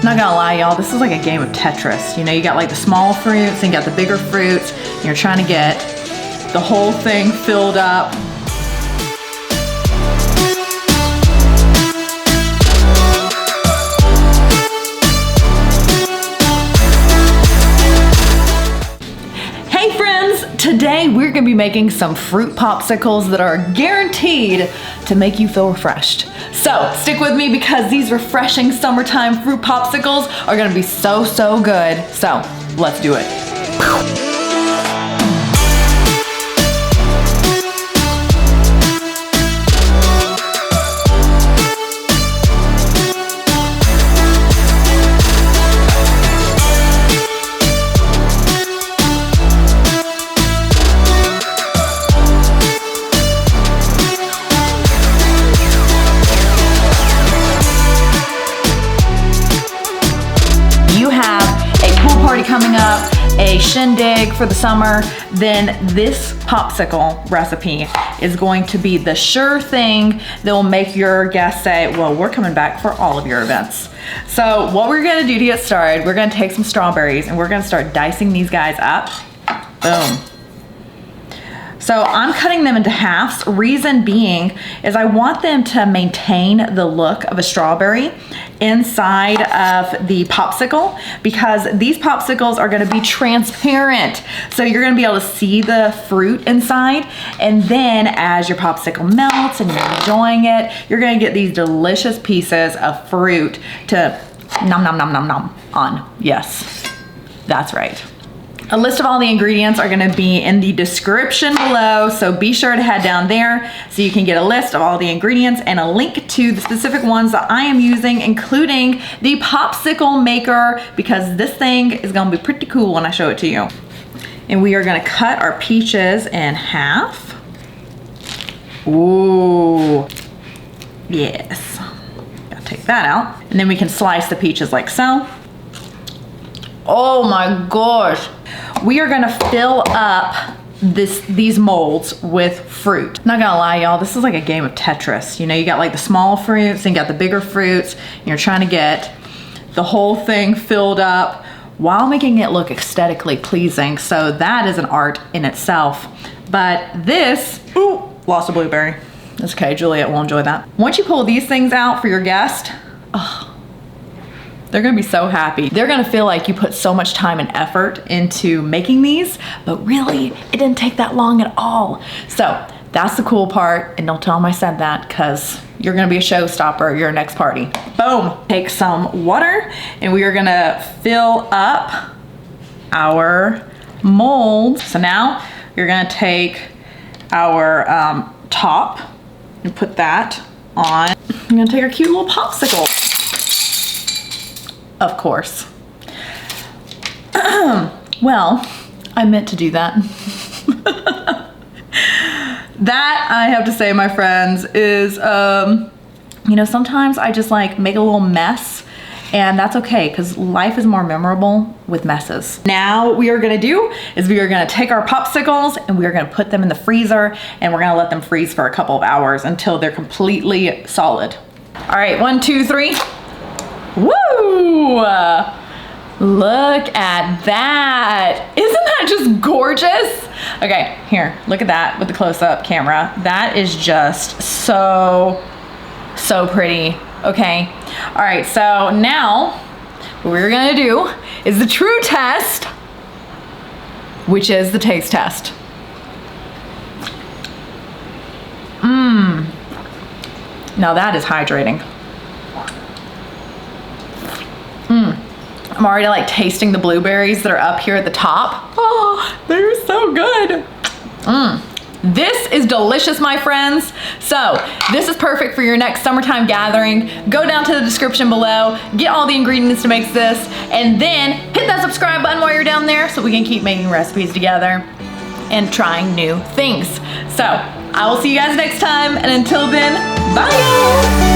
Not gonna lie, y'all, this is like a game of Tetris. You know, you got like the small fruits and you got the bigger fruits, and you're trying to get the whole thing filled up. Hey friends, today we're gonna be making some fruit popsicles that are guaranteed to make you feel refreshed. So stick with me because these refreshing summertime fruit popsicles are gonna be so good. So let's do it. Coming up, a shindig for the summer, then this popsicle recipe is going to be the sure thing that will make your guests say, well, we're coming back for all of your events. So what we're gonna do to get started, we're gonna take some strawberries and we're gonna start dicing these guys up. Boom. So I'm cutting them into halves. Reason being is I want them to maintain the look of a strawberry inside of the popsicle, because these popsicles are gonna be transparent. So you're gonna be able to see the fruit inside, and then as your popsicle melts and you're enjoying it, you're gonna get these delicious pieces of fruit to nom nom nom nom nom on. Yes, that's right. A list of all the ingredients are gonna be in the description below, so be sure to head down there so you can get a list of all the ingredients and a link to the specific ones that I am using, including the popsicle maker, because this thing is gonna be pretty cool when I show it to you. And we are gonna cut our peaches in half. Ooh, yes. Gotta take that out. And then we can slice the peaches like so. Oh my gosh. We are gonna fill up these molds with fruit. Not gonna lie, y'all, this is like a game of Tetris. You know, you got like the small fruits and you got the bigger fruits, and you're trying to get the whole thing filled up while making it look aesthetically pleasing. So that is an art in itself. But this, ooh, lost a blueberry. It's okay, Juliet will enjoy that. Once you pull these things out for your guest, oh, they're gonna be so happy. They're gonna feel like you put so much time and effort into making these, but really, it didn't take that long at all. So that's the cool part, and don't tell them I said that, because you're gonna be a showstopper at your next party. Boom. Take some water, and we are gonna fill up our mold. So now you're gonna take our top and put that on. I'm gonna take our cute little popsicle. Of course. Well, I meant to do that. That, I have to say, my friends, is, you know, sometimes I just like make a little mess, and that's okay, because life is more memorable with messes. Now what we are gonna do is we are gonna take our popsicles and we are gonna put them in the freezer, and we're gonna let them freeze for a couple of hours until they're completely solid. All right, 1, 2, 3. Woo! Look at that. Isn't that just gorgeous? Okay, here, look at that with the close-up camera. That is just so pretty, okay? All right, so now what we're gonna do is the true test, which is the taste test. Now that is hydrating. I'm already like tasting the blueberries that are up here at the top. Oh, they're so good. This is delicious, my friends. So this is perfect for your next summertime gathering. Go down to the description below, get all the ingredients to make this, and then hit that subscribe button while you're down there so we can keep making recipes together and trying new things. So I will see you guys next time, and until then, bye.